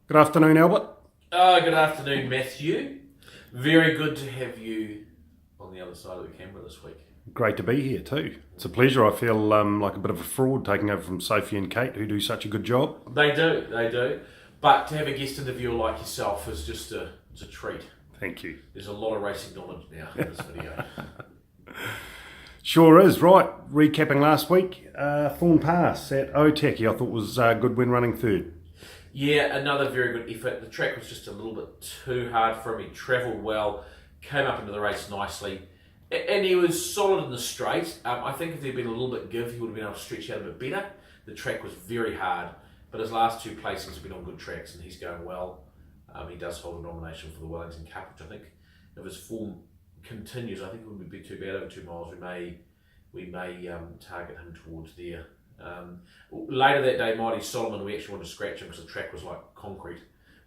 Good afternoon, Albert. Good afternoon, Matthew. Very good to have you on the other side of the camera this week. Great to be here too. It's a pleasure. I feel like a bit of a fraud taking over from Sophie and Kate, who do such a good job. They do. But to have a guest interviewer like yourself is just it's a treat. Thank you. There's a lot of racing knowledge now in this video. Sure is. Right, recapping last week, Thorn Pass at Otaki I thought was a good win running third. Yeah, another very good effort. The track was just a little bit too hard for him. He travelled well, came up into the race nicely, and he was solid in the straight. I think if there'd been a little bit give, he would have been able to stretch out a bit better. The track was very hard, but his last two placings have been on good tracks, and he's going well. He does hold a nomination for the Wellington Cup, which I think, if his form continues, I think it wouldn't be too bad over 2 miles. We may target him towards there. Later that day, Mighty Solomon, we actually wanted to scratch him because the track was like concrete,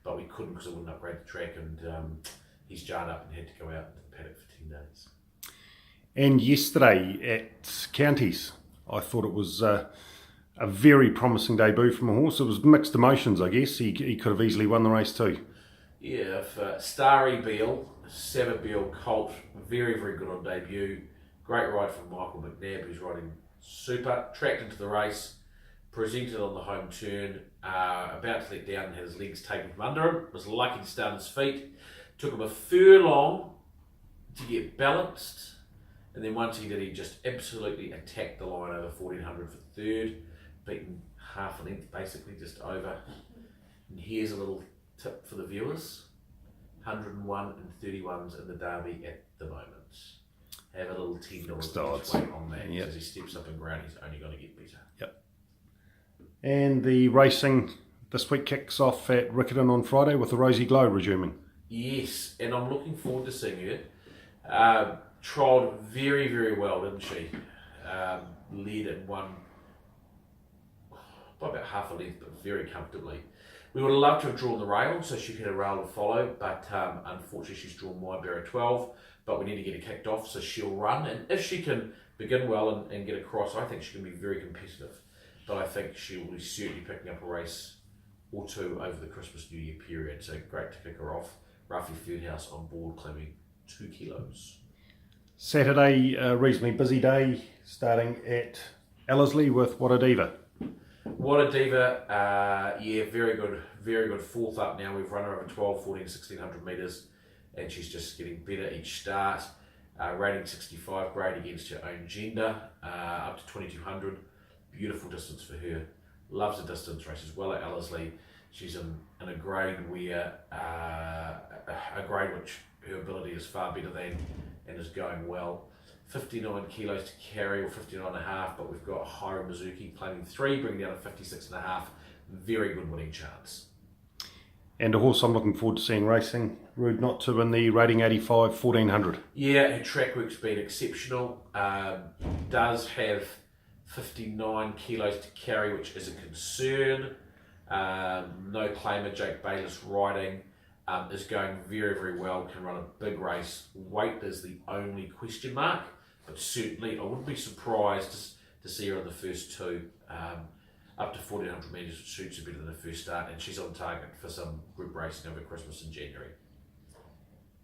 but we couldn't because it wouldn't upgrade the track, and he's jarred up and had to go out into the paddock for 10 days. And yesterday at Counties, I thought it was a very promising debut from a horse. It was mixed emotions, I guess. He could have easily won the race too. Yeah, if Starry Beale, Sabbath Beale Colt, very, very good on debut. Great ride from Michael McNabb, who's riding super. Tracked into the race, presented on the home turn, about to let down and had his legs taken from under him. Was lucky to start on his feet. Took him a furlong to get balanced. And then once he did, he just absolutely attacked the line over 1400 for third. Beaten half a length, basically, just over. And here's a little tip for the viewers. 101 and 31s in the Derby at the moment. Have a little $10 each way on that. Yep. As he steps up in ground, he's only going to get better. Yep. And the racing this week kicks off at Riccarton on Friday with the Rosie Glow resuming. Yes, and I'm looking forward to seeing her. Trialled very, very well, didn't she? Led and won by about half a length, but very comfortably. We would have loved to have drawn the rail, so she had a rail to follow, but unfortunately she's drawn wide barrier 12, but we need to get her kicked off, so she'll run, and if she can begin well and get across, I think she can be very competitive, but I think she will be certainly picking up a race or two over the Christmas New Year period, so great to kick her off. Rafi Fieldhouse on board, claiming 2 kilos. Saturday, a reasonably busy day, starting at Ellerslie with What a Diva. What a Diva, yeah, very good. Fourth up now. We've run her over 12, 14, 1600 metres, and she's just getting better each start. Rating 65, great against her own gender, up to 2200. Beautiful distance for her. Loves the distance races well at Ellerslie. She's in a grade where, a grade which her ability is far better than and is going well. 59 kilos to carry, or 59 and a half, but we've got Hiram Mizuki claiming 3, bringing down to 56 and a half. Very good winning chance. And a horse I'm looking forward to seeing racing, Rude Not To, in the rating 85 1400. Yeah, her track work's been exceptional. Does have 59 kilos to carry, which is a concern. No claimer, Jake Bayliss riding. Is going very, very well, can run a big race. Weight is the only question mark, but certainly I wouldn't be surprised to see her in the first two. Up to 1400 metres, which suits her better than the first start, and she's on target for some group racing over Christmas in January.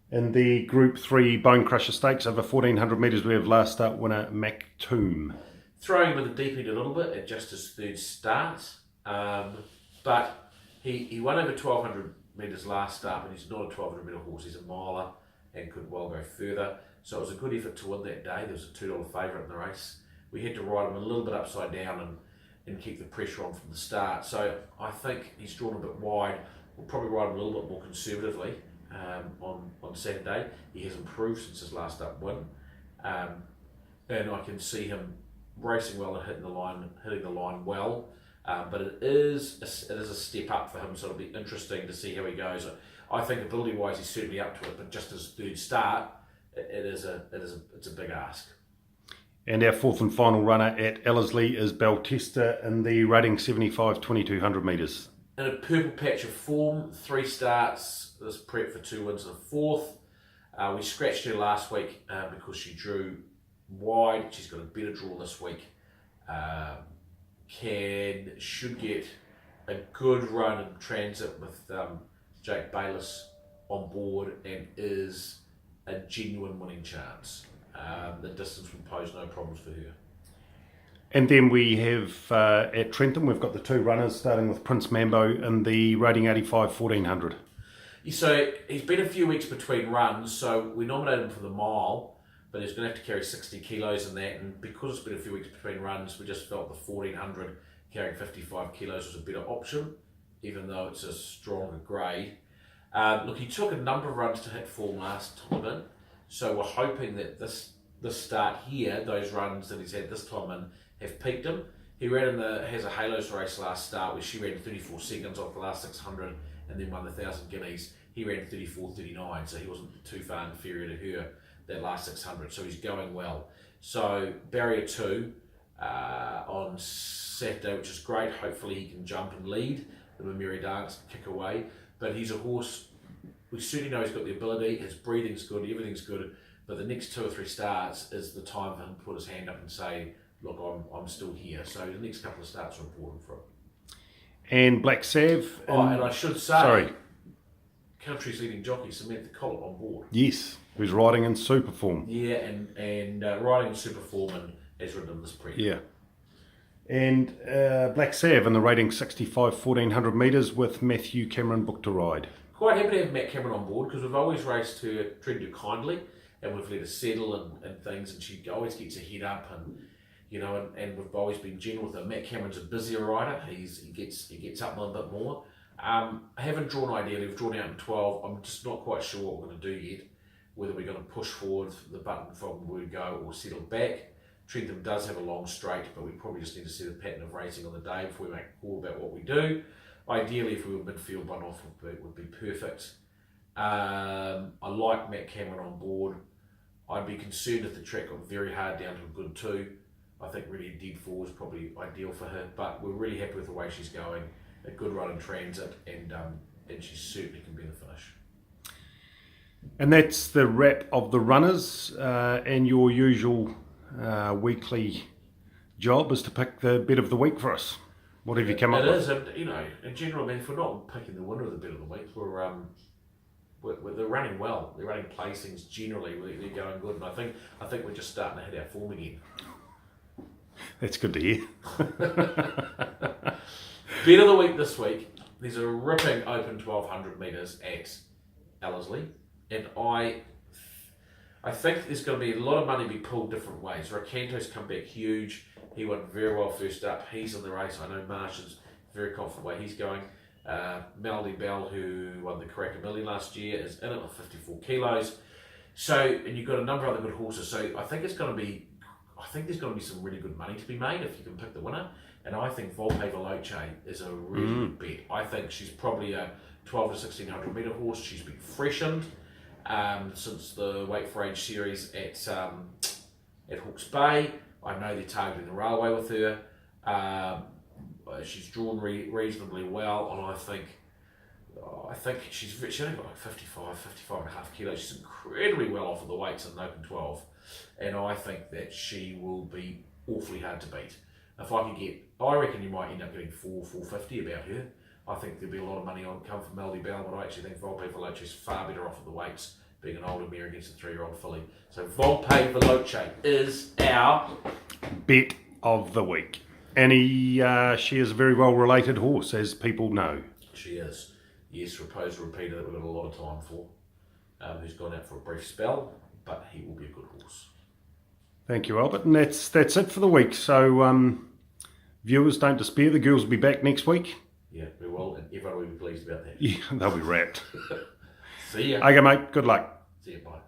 In the Group 3 Bone Crusher Stakes over 1400 metres, we have last start winner Mactoom. Throwing him in the deep end a little bit at just his third start, but he won over 1200 metres last start, and he's not a 1200 metre horse. He's a miler and could well go further. So it was a good effort to win that day. There was a $2 favourite in the race. We had to ride him a little bit upside down and keep the pressure on from the start. So I think he's drawn a bit wide. We'll probably ride him a little bit more conservatively on Saturday. He has improved since his last up win, and I can see him racing well and hitting the line well. But it is a step up for him, so it'll be interesting to see how he goes. I think ability-wise he's certainly up to it, but just his third start, it's a big ask. And our fourth and final runner at Ellerslie is Beltesta in the rating 75 2200 metres. In a purple patch of form, 3 starts, this prep for 2 wins and a fourth. We scratched her last week because she drew wide. She's got a better draw this week. Should get a good run in transit with Jake Bayliss on board and is a genuine winning chance. The distance will pose no problems for her. And then we have at Trentham, we've got the two runners, starting with Prince Mambo in the Rating 85 1400. So he's been a few weeks between runs, so we nominated him for the mile, but he's going to have to carry 60 kilos in that, and because it's been a few weeks between runs, we just felt the 1400 carrying 55 kilos was a better option, even though it's a stronger grade. Look, he took a number of runs to hit form last time in, so we're hoping that this start here, those runs that he's had this time in, have peaked him. He ran has a Halos race last start where she ran 34 seconds off the last 600 and then won the 1,000 guineas. He ran 34.39, so he wasn't too far inferior to her that last 600, so he's going well. So barrier 2 on Saturday, which is great. Hopefully he can jump and lead the Mamiri Dance, kick away. But he's a horse, we certainly know he's got the ability, his breathing's good, everything's good, but the next 2 or 3 starts is the time for him to put his hand up and say, look, I'm still here. So the next couple of starts are important for him. And Black Sav. And I should say, country's leading jockey Samantha Collett on board. Yes, who's riding in super form. Yeah, and riding in super form and has ridden in this prep. Yeah. And Black Sav in the Rating 65 1400 metres with Matthew Cameron booked to ride. Quite happy to have Matt Cameron on board because we've always raced her, treated her kindly, and we've let her settle and things, and she always gets her head up, and you know, and we've always been gentle with her. Matt Cameron's a busier rider. He gets up a little bit more. I haven't drawn ideally. We've drawn out in 12. I'm just not quite sure what we're going to do yet. Whether we're going to push forward the button from where we go or settle back. Trentham does have a long straight, but we probably just need to see the pattern of racing on the day before we make a call about what we do. Ideally, if we were midfield one off, would be perfect. I like Matt Cameron on board. I'd be concerned if the track got very hard down to a good 2. I think really a dead 4 is probably ideal for her, but we're really happy with the way she's going. A good run in transit, and she certainly can be the finish. And that's the wrap of the runners, and your usual weekly job is to pick the bet of the week for us. What have you come up with? It is, and you know, in general, I mean, if we're not picking the winner of the bet of the week, they're running well. They're running placings generally. They're going good, and I think we're just starting to hit our form again. That's good to hear. Bet of the week this week. There's a ripping open 1200 metres at Ellerslie, and I think there's going to be a lot of money to be pulled different ways. Rakanto's come back huge. He went very well first up. He's in the race. I know Marsh is very confident the way he's going. Melody Bell, who won the Karaka Million last year, is in it with 54 kilos. So, and you've got a number of other good horses. So I think there's going to be some really good money to be made if you can pick the winner. And I think Volpe Veloce is a really good bet. I think she's probably a 12 to 1600 metre horse. She's been freshened since the Wait for Age series at Hawke's Bay. I know they're targeting the railway with her. She's drawn reasonably well, and I think she only got like 55 and a half kilos. She's incredibly well off of the weights in the Open 12, and I think that she will be awfully hard to beat. If I could I reckon you might end up getting 450 about her. I think there'll be a lot of money on come from Melody Bell, but I actually think Volpe Veloce is far better off at the weights, being an older mare against a 3-year-old filly. So Volpe Veloce is our bet of the week. And she is a very well related horse, as people know. She is. Yes, Raposa Repeater that we've got a lot of time for, who's gone out for a brief spell, but he will be a good horse. Thank you, Albert. And that's it for the week. So viewers, don't despair. The girls will be back next week. Yeah, we will, and everyone will be pleased about that. Yeah, they'll be wrapped. See ya. Okay, mate. Good luck. See ya, bye.